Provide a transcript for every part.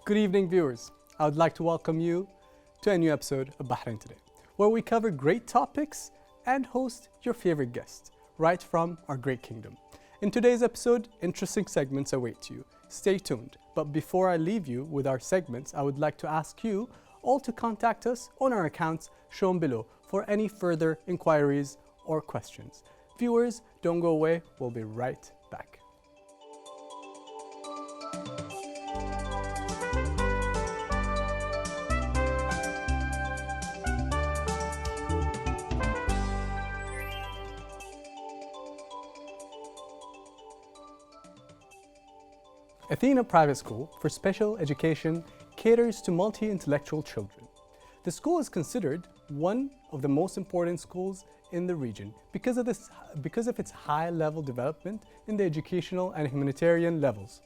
Good evening, viewers. I would like to welcome you to a new episode of Bahrain Today, where we cover great topics and host your favorite guests right from our great kingdom. In today's episode, interesting segments await you. Stay tuned. But before I leave you with our segments, I would like to ask you all to contact us on our accounts shown below for any further inquiries or questions. Viewers, don't go away. We'll be right back. Athena Private School for Special Education caters to multi-intellectual children. The school is considered one of the most important schools in the region because of its high-level development in the educational and humanitarian levels.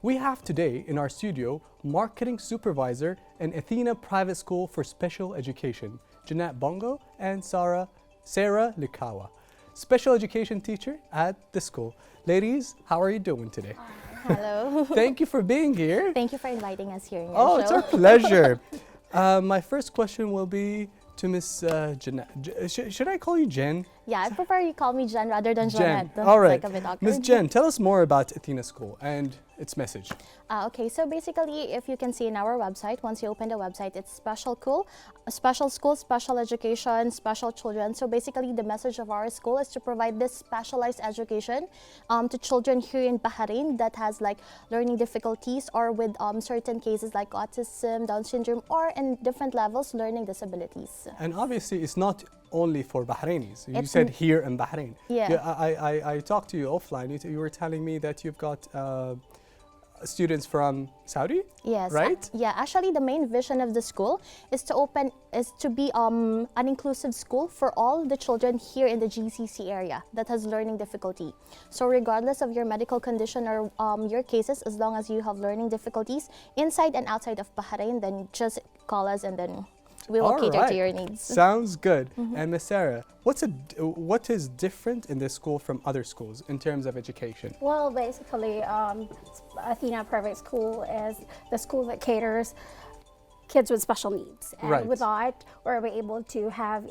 We have today in our studio Marketing Supervisor in Athena Private School for Special Education, Jeanette Bongo and Sarah Likawa, Special Education Teacher at the school. Ladies, how are you doing today? Hello. Thank you for being here. Thank you for inviting us here in your show. show. It's our pleasure. My first question will be to Miss Jeanette. Should I call you Jen? Yeah, I prefer you call me Jen rather than Jen. Jeanette. All right. Like a bit awkward. Miss Jen, tell us more about Athena School and its message. Okay, so basically, if you can see in our website, once you open the website, it's special school, special education, special children. So basically, the message of our school is to provide this specialized education to children here in Bahrain that has like learning difficulties or with certain cases like autism, Down syndrome, or in different levels learning disabilities. And obviously, it's not only for Bahrainis. You said here in Bahrain. Yeah. I talked to you offline. You were telling me that you've got students from Saudi? Yes. Right? Yeah, actually the main vision of the school is to be an inclusive school for all the children here in the GCC area that has learning difficulty. So regardless of your medical condition or your cases, as long as you have learning difficulties inside and outside of Bahrain, then just call us and then we will cater to your needs. Sounds good. And Miss Sarah, what is different in this school from other schools in terms of education? Well, basically, Athena Private School is the school that caters kids with special needs. And with that, we're able to have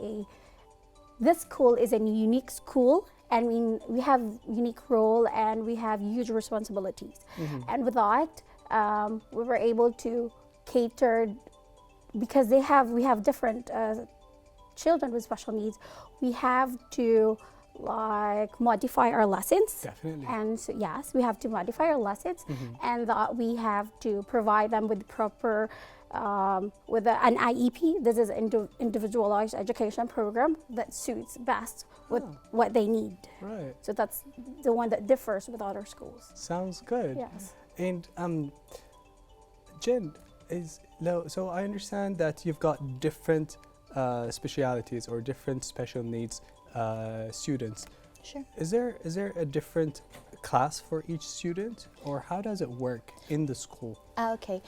this school is a unique school, and we have unique role and we have huge responsibilities. And with that, we were able to cater, because we have different children with special needs, we have to like modify our lessons. Definitely. And so, yes, we have to modify our lessons, and that we have to provide them with proper with an IEP. This is individualized education program that suits best with what they need. Right. So that's the one that differs with other schools. Sounds good. Yes. And Jen, so I understand that you've got different specialities or different special needs students. Sure. Is there a different class for each student, or how does it work in the school? Okay.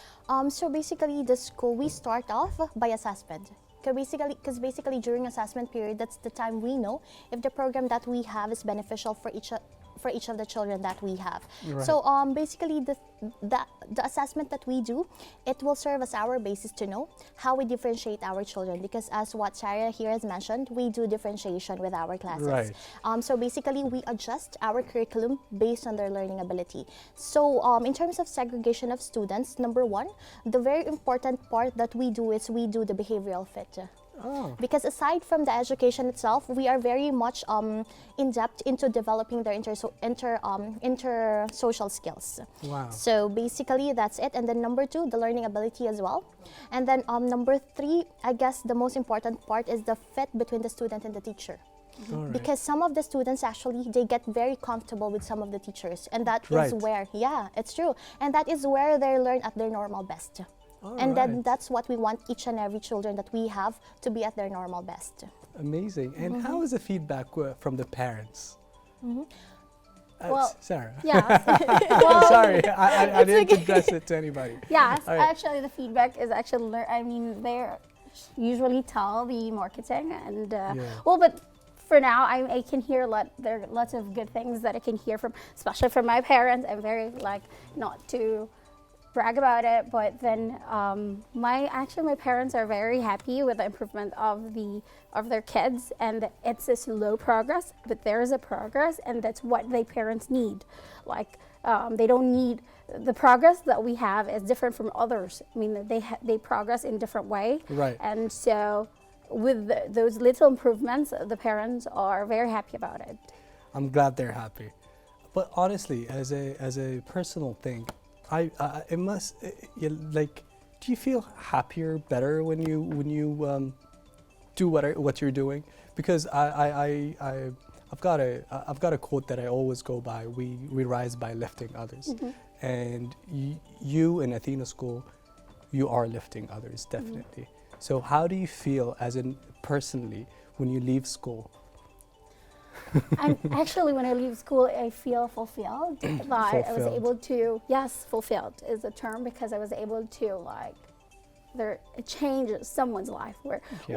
So basically, the school, we start off by assessment. Because basically during assessment period, that's the time we know if the program that we have is beneficial for each of the children that we have. Right. So basically the assessment that we do, it will serve as our basis to know how we differentiate our children, because as what Sarah here has mentioned, we do differentiation with our classes. Right. So basically we adjust our curriculum based on their learning ability. So in terms of segregation of students, number one, the very important part that we do is we do the behavioral fit. Because aside from the education itself, we are very much in depth into developing their inter-social skills. Wow. So basically that's it. And then number two, the learning ability as well. And then number three, I guess the most important part is the fit between the student and the teacher. Right. Because some of the students actually, they get very comfortable with some of the teachers, and that is where, it's true, and that is where they learn at their normal best. And then that's what we want each and every children that we have to be at their normal best. Amazing. And how is the feedback from the parents? Well, Sarah. Yes. Sorry, I didn't address it to anybody. Yes, Right. actually the feedback is actually, they usually tell the marketing and, well, but for now, I can hear there are lots of good things that I can hear from, especially from my parents. I'm very not to brag about it, but then my parents are very happy with the improvement of their kids, and it's a slow progress, but there is a progress, and that's what the parents need. Like they don't need the progress that we have is different from others. I mean, they progress in different way, Right. and so with those little improvements, the parents are very happy about it. I'm glad they're happy. But honestly, as a personal thing, it must like. Do you feel happier, better when you do what you're doing? Because I've got a quote that I always go by. We rise by lifting others, and you in Athena School, you are lifting others definitely. So how do you feel as in personally when you leave school? And actually, when I leave school, I feel fulfilled. That I was able to, yes, fulfilled is the term, because I was able to change someone's life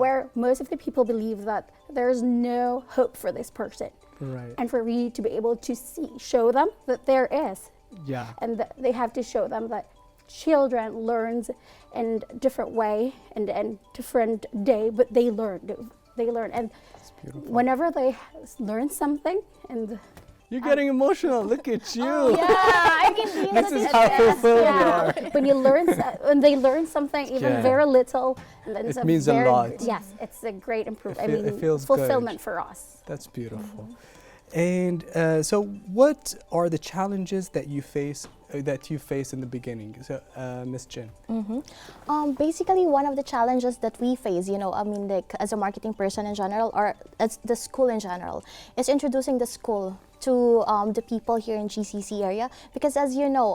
where most of the people believe that there's no hope for this person. Right. And for me to be able to show them that there is. Yeah. And they have to show them that children learns in different way and different day, but they learn. And whenever they learn something, and you're getting emotional. Look at you. Oh, yeah, I can feel This is how fulfilled you are. when they learn something, even very little, and then It means a lot. Yes, it's a great improvement. It feels fulfillment good. for us. That's beautiful. And so, what are the challenges that you face in the beginning? So, Miss Jin. Basically, one of the challenges that we face, I mean, like as a marketing person in general, or as the school in general, is introducing the school to the people here in GCC area. Because as you know,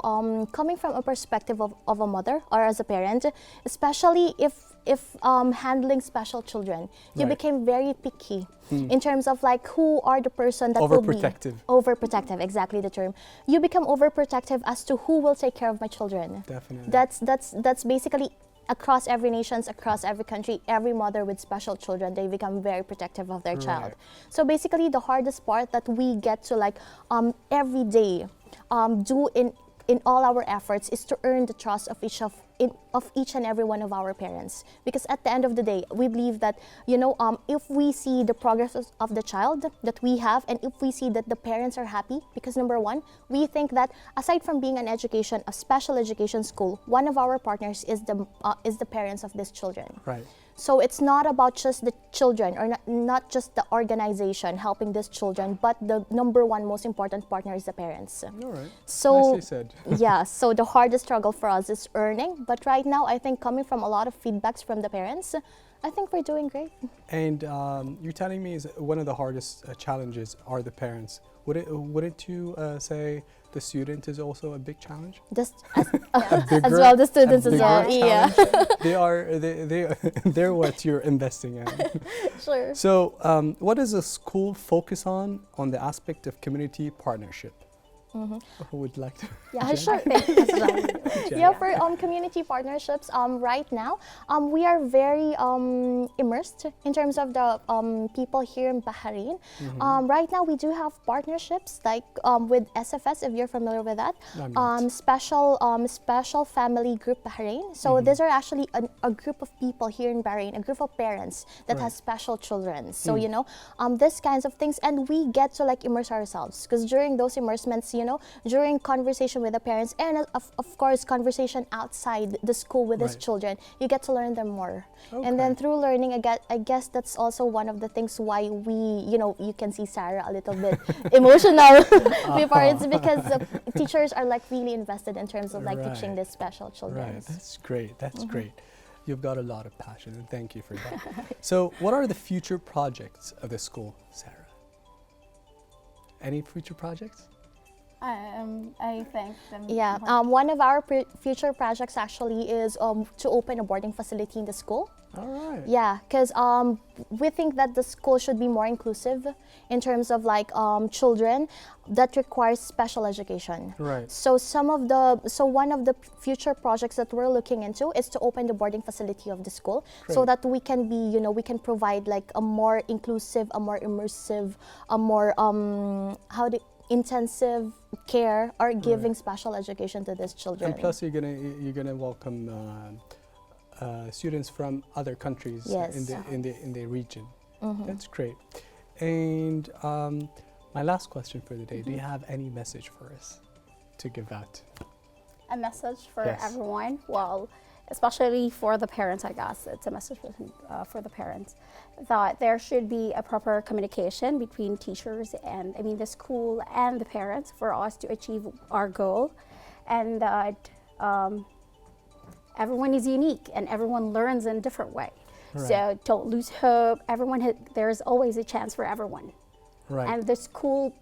coming from a perspective of a mother or as a parent, especially if handling special children, you became very picky in terms of like who are the person that will be overprotective. Exactly the term. You become overprotective as to who will take care of my children. Definitely. That's basically across every nations, across every country, every mother with special children, they become very protective of their child. So basically, the hardest part that we get to like every day do in all our efforts is to earn the trust of each and every one of our parents. Because at the end of the day, we believe that if we see the progress of the child that we have, and if we see that the parents are happy, because number one, we think that aside from being a special education school, one of our partners is the parents of these children. Right. So it's not about just the children, or not just the organization helping these children, but the number one most important partner is the parents. All right. So nicely said. yeah, so the hardest struggle for us is earning, but right now I think coming from a lot of feedbacks from the parents, I think we're doing great. And you're telling me is one of the hardest challenges are the parents. Wouldn't you say the student is also a big challenge? Just as well, the students as well. Yeah. They're what you're investing in. Sure. So, what does a school focus on the aspect of community partnership? Who would like to? Yeah, sure. For community partnerships, right now, we are very immersed in terms of the people here in Bahrain. Right now, we do have partnerships like with SFS, if you're familiar with that, Special Family Group Bahrain. So these are actually a group of people here in Bahrain, a group of parents that has special children. So these kinds of things, and we get to like immerse ourselves, because during those immersements, during conversation with the parents, and of course conversation outside the school with these children, you get to learn them more. And then through learning, I guess that's also one of the things why we, you can see Sarah a little bit emotional before. It's because teachers are like really invested in terms of like teaching these special children. Right, that's great. That's great. You've got a lot of passion, and thank you for that. So, what are the future projects of the school, Sarah? Any future projects? I think. One of our future projects actually is to open a boarding facility in the school. All right. Yeah, because we think that the school should be more inclusive in terms of like children that requires special education. Right. So one of the future projects that we're looking into is to open the boarding facility of the school, so that we can be, we can provide like a more inclusive, a more immersive, a more intensive care or giving special education to these children. And plus, you're gonna welcome students from other countries in the region. That's great. And my last question for the day: do you have any message for us to give out? A message for everyone. Well, especially for the parents, I guess it's a message for the parents that there should be a proper communication between teachers and the school and the parents for us to achieve our goal, and that everyone is unique and everyone learns in a different way. Right. So don't lose hope. There's always a chance for everyone. Right. And the school,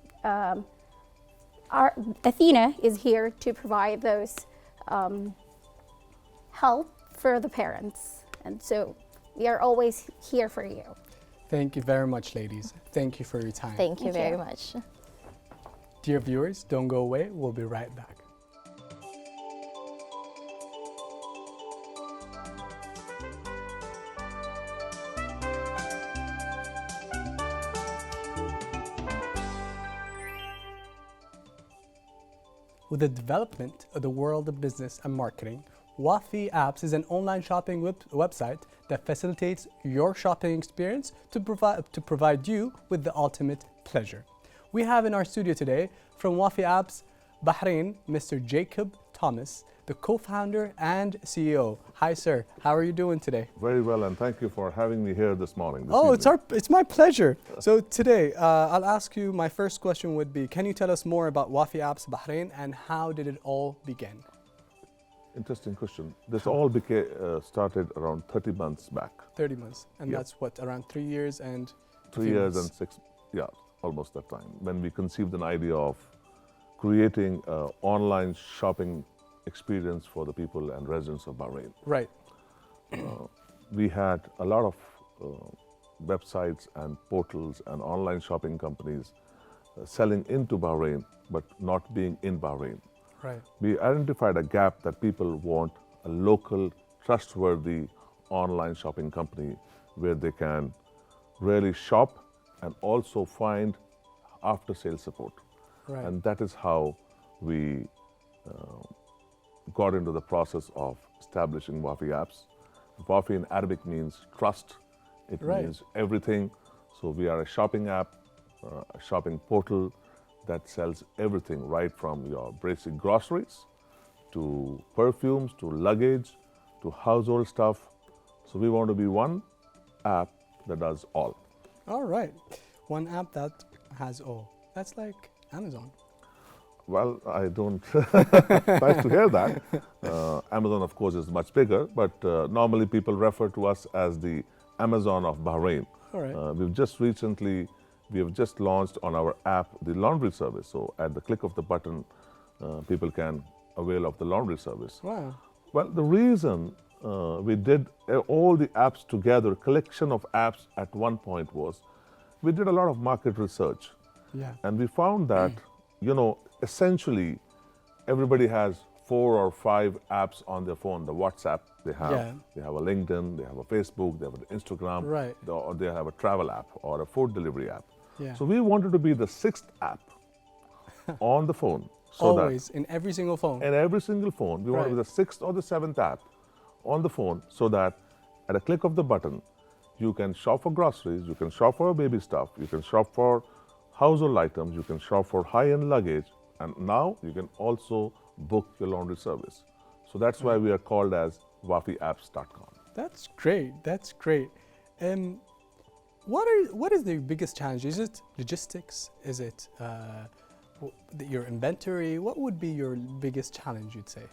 our Athena is here to provide those help for the parents, and so we are always here for you. Thank you very much, ladies. Thank you for your time. Thank you very much. Dear viewers, don't go away. We'll be right back. With the development of the world of business and marketing, Wafi Apps is an online shopping website that facilitates your shopping experience to provide you with the ultimate pleasure. We have in our studio today from Wafi Apps Bahrain, Mr. Jacob Thomas, the co-founder and CEO. Hi, sir. How are you doing today? Very well, and thank you for having me here this morning. It's my pleasure. So today, I'll ask you, my first question would be, can you tell us more about Wafi Apps Bahrain and how did it all begin? Interesting question. This all started around 30 months back. 30 months. And that's what, around 3 years and 3 years and 6, almost that time, when we conceived an idea of creating an online shopping experience for the people and residents of Bahrain. Right. We had a lot of websites and portals and online shopping companies selling into Bahrain, but not being in Bahrain. Right. We identified a gap that people want a local, trustworthy online shopping company where they can really shop and also find after-sales support. Right. And that is how we got into the process of establishing Wafi Apps. Wafi in Arabic means trust. It means everything. So we are a shopping app, a shopping portal that sells everything, right from your basic groceries to perfumes to luggage to household stuff. So we want to be one app that does all. All right. One app that has all. That's like Amazon. Well, I don't like to hear that. Amazon, of course, is much bigger, but normally people refer to us as the Amazon of Bahrain. All right. We have just launched on our app the laundry service. So at the click of the button, people can avail of the laundry service. Wow. Well, the reason we did all the apps together, collection of apps at one point was, we did a lot of market research. Yeah. And we found that, essentially everybody has 4 or 5 apps on their phone. The WhatsApp they have a LinkedIn, they have a Facebook, they have an Instagram, right, or they have a travel app or a food delivery app. Yeah. So we wanted to be the 6th app on the phone. So always, in every single phone. In every single phone. We want to be the 6th or the 7th app on the phone, so that at a click of the button, you can shop for groceries, you can shop for baby stuff, you can shop for household items, you can shop for high-end luggage, and now you can also book your laundry service. So that's why we are called as wafiapps.com. That's great. That's great. What is the biggest challenge? Is it logistics? Is it your inventory? What would be your biggest challenge, you'd say?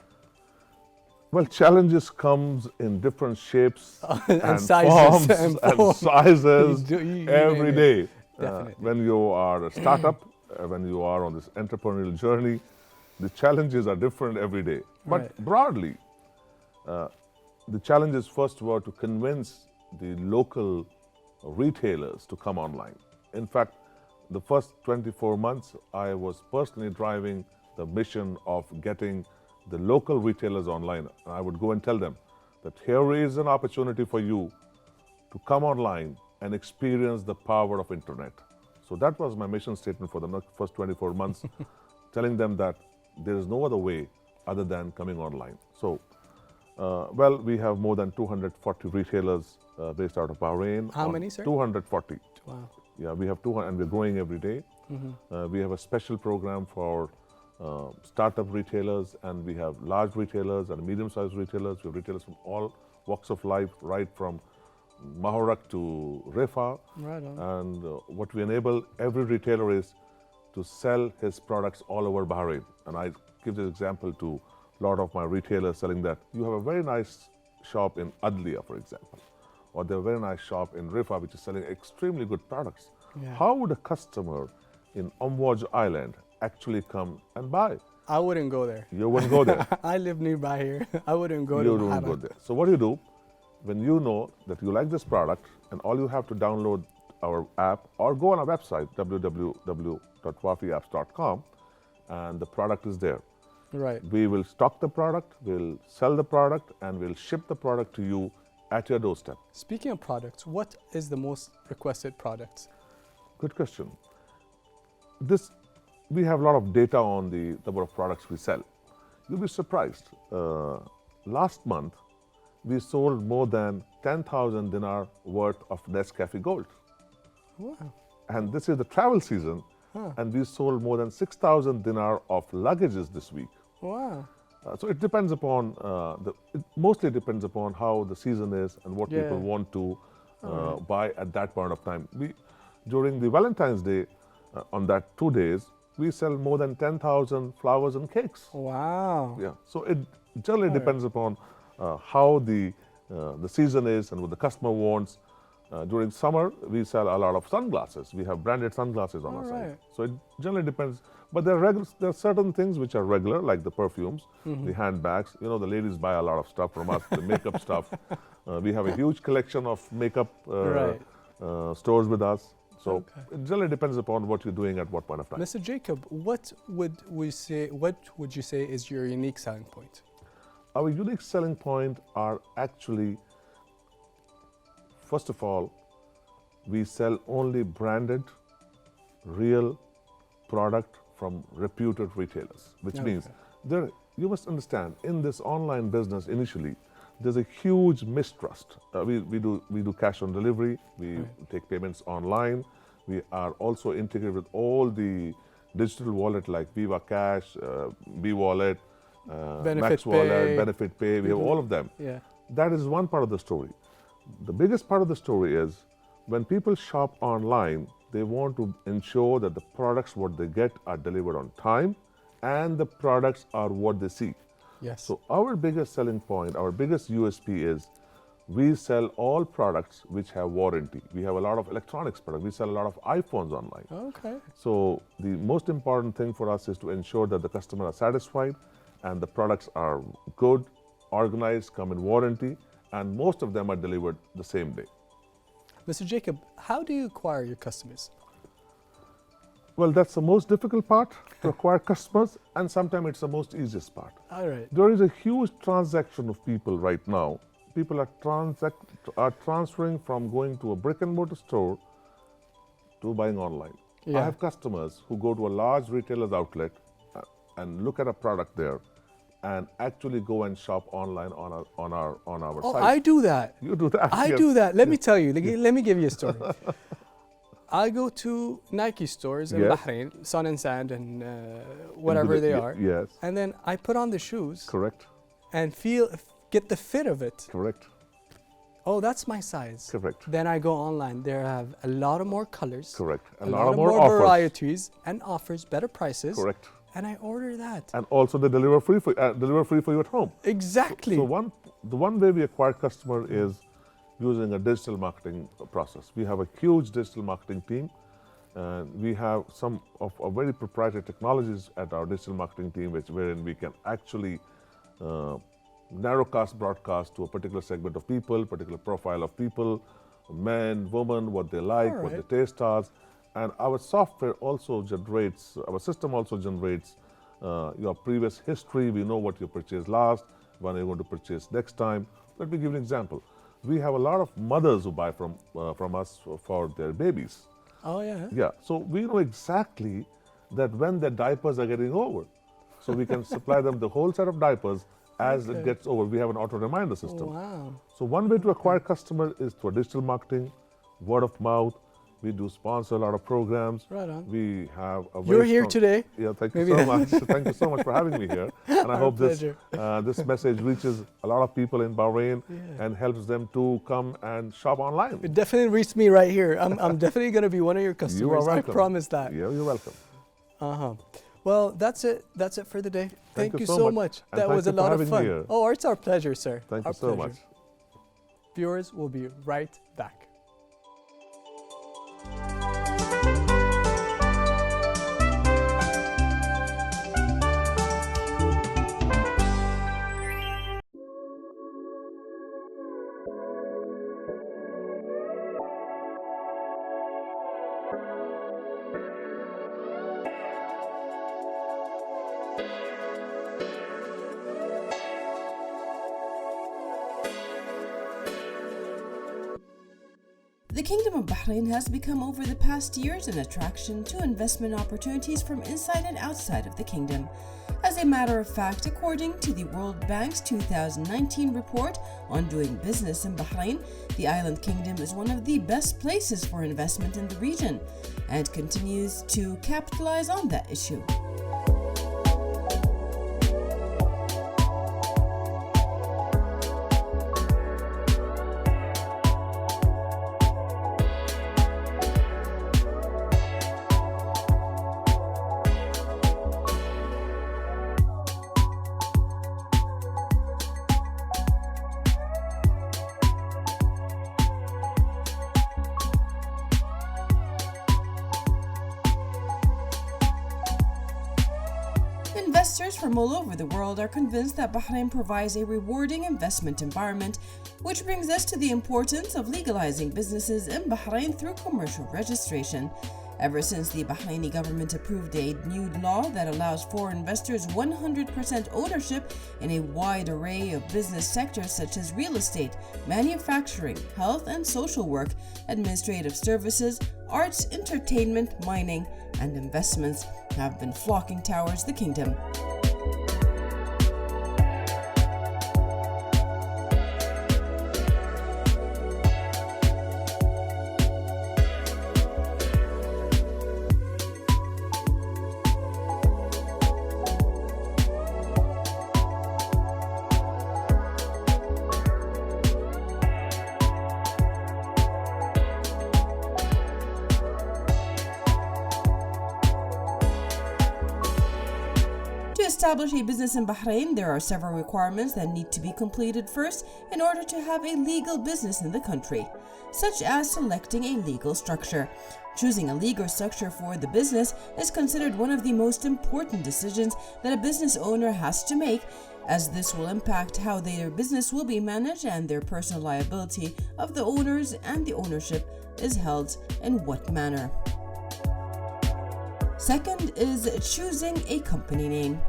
Well, challenges comes in different shapes and sizes forms and sizes every day. Definitely. When you are a startup, when you are on this entrepreneurial journey, the challenges are different every day. But broadly, the challenges first were to convince the local retailers to come online. In fact, the first 24 months, I was personally driving the mission of getting the local retailers online. And I would go and tell them that here is an opportunity for you to come online and experience the power of internet. So that was my mission statement for the first 24 months, telling them that there is no other way other than coming online. So, well, we have more than 240 retailers based out of Bahrain. How many, sir? 240. Wow. Yeah, we have 200, and we're growing every day. We have a special program for startup retailers, and we have large retailers and medium-sized retailers. We have retailers from all walks of life, right from Mahorak to Refa. Right on. And what we enable every retailer is to sell his products all over Bahrain. And I give this example to a lot of my retailers, selling that you have a very nice shop in Adliya, for example, or they have a very nice shop in Refa, which is selling extremely good products. Yeah. How would a customer in Amwaj Island actually come and buy? I wouldn't go there. You wouldn't go there. I live nearby here. I wouldn't go You to wouldn't go Bahrain. there. So what do you do? When you know that you like this product, and all you have to download our app or go on our website, www.wafiapps.com, and the product is there. Right. We will stock the product, we'll sell the product, and we'll ship the product to you at your doorstep. Speaking of products, what is the most requested products? Good question. We have a lot of data on the number of products we sell. You'll be surprised. Last month, we sold more than 10,000 dinar worth of Nescafe Gold. Wow. And this is the travel season, and we sold more than 6,000 dinar of luggages this week. Wow. So it depends upon, it mostly depends upon how the season is and what Yeah. people want to buy at that point of time. During the Valentine's Day, on that 2 days, we sell more than 10,000 flowers and cakes. Wow. Yeah. So it generally depends upon how the season is and what the customer wants. During summer, we sell a lot of sunglasses. We have branded sunglasses on our site. So it generally depends. But there are certain things which are regular, like the perfumes, the handbags. You know, the ladies buy a lot of stuff from us, the makeup stuff. We have a huge collection of makeup stores with us. So it generally depends upon what you're doing at what point of time. Mr. Jacob, what would you say is your unique selling point? Our unique selling point are actually, first of all, we sell only branded, real product from reputed retailers, which means you must understand, in this online business initially, there's a huge mistrust. We do cash on delivery, we take payments online, we are also integrated with all the digital wallet like Viva Cash, B-Wallet, Max Wallet, Benefit Pay, we have all of them. Yeah. That is one part of the story. The biggest part of the story is when people shop online, they want to ensure that the products what they get are delivered on time and the products are what they see. Yes. So our biggest selling point, our biggest USP is we sell all products which have warranty. We have a lot of electronics products. We sell a lot of iPhones online. Okay. So the most important thing for us is to ensure that the customer are satisfied and the products are good, organized, come in warranty, and most of them are delivered the same day. Mr. Jacob, how do you acquire your customers? Well, that's the most difficult part, to acquire customers, and sometimes it's the most easiest part. All right. There is a huge transaction of people right now. People are transferring from going to a brick and mortar store to buying online. Yeah. I have customers who go to a large retailer's outlet and look at a product there and actually go and shop online on our Oh, site. I do that. You do that? I Yes. do that. Let me tell you. Let me give you a story. I go to Nike stores in Yes. Bahrain, Sun and Sand, and whatever they are. Yes. And then I put on the shoes Correct. and get the fit of it. Correct. Oh, that's my size. Correct. Then I go online. There have a lot of more colors. Correct. A lot of more offers. varieties and offers, better prices. Correct. And I order that. And also they deliver free for you at home. Exactly. So the one way we acquire customer is using a digital marketing process. We have a huge digital marketing team, and we have some of our very proprietary technologies at our digital marketing team, wherein we can actually narrowcast broadcast to a particular segment of people, particular profile of people, men, women, what they like, what their taste are. And our software also generates, our system also generates your previous history. We know what you purchased last, when you're going to purchase next time. Let me give you an example. We have a lot of mothers who buy from us for their babies. Oh, yeah. Yeah, so we know exactly that when their diapers are getting over. So we can supply them the whole set of diapers as it gets over. We have an auto reminder system. Wow. So one way to acquire customers is through digital marketing, word of mouth. We do sponsor a lot of programs. Right on. We have a You're very here strong- today. Yeah, thank Maybe you so that- much. Thank you so much for having me here. And I Our hope this pleasure. this message reaches a lot of people in Bahrain and helps them to come and shop online. It definitely reached me right here. I'm definitely going to be one of your customers. You are welcome. I promise that. Yeah, you're welcome. Uh-huh. Well, that's it. That's it for the day. Thank Thank you you so so much. much. And That thank was you a for lot of having me fun. here. Oh, it's our pleasure, sir. Thank Our you so pleasure. much. Viewers will be right back. The Kingdom of Bahrain has become over the past years an attraction to investment opportunities from inside and outside of the kingdom. As a matter of fact, according to the World Bank's 2019 report on doing business in Bahrain, the island kingdom is one of the best places for investment in the region and continues to capitalize on that issue. Investors from all over the world are convinced that Bahrain provides a rewarding investment environment, which brings us to the importance of legalizing businesses in Bahrain through commercial registration. Ever since the Bahraini government approved a new law that allows foreign investors 100% ownership in a wide array of business sectors such as real estate, manufacturing, health and social work, administrative services, arts, entertainment, mining, and investments have been flocking towards the kingdom. To establish a business in Bahrain, there are several requirements that need to be completed first in order to have a legal business in the country, such as selecting a legal structure. Choosing a legal structure for the business is considered one of the most important decisions that a business owner has to make, as this will impact how their business will be managed and their personal liability of the owners and the ownership is held in what manner. Second is choosing a company name.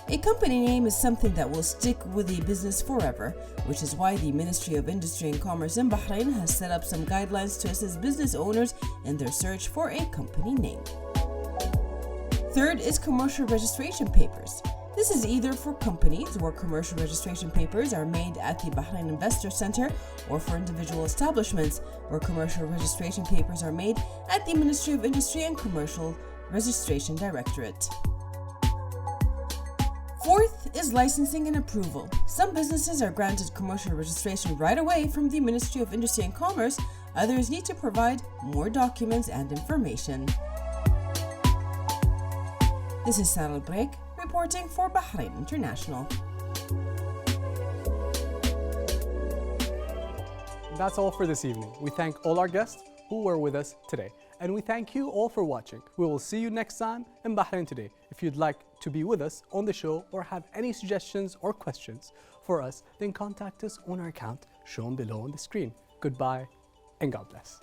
A company name is something that will stick with a business forever, which is why the Ministry of Industry and Commerce in Bahrain has set up some guidelines to assist business owners in their search for a company name. Third is commercial registration papers. This is either for companies where commercial registration papers are made at the Bahrain Investor Center, or for individual establishments where commercial registration papers are made at the Ministry of Industry and Commercial Registration Directorate. Fourth is licensing and approval. Some businesses are granted commercial registration right away from the Ministry of Industry and Commerce. Others need to provide more documents and information. This is Sarah Break reporting for Bahrain International. That's all for this evening. We thank all our guests who were with us today. And we thank you all for watching. We will see you next time in Bahrain Today. If you'd like to be with us on the show or have any suggestions or questions for us, then contact us on our account shown below on the screen. Goodbye and God bless.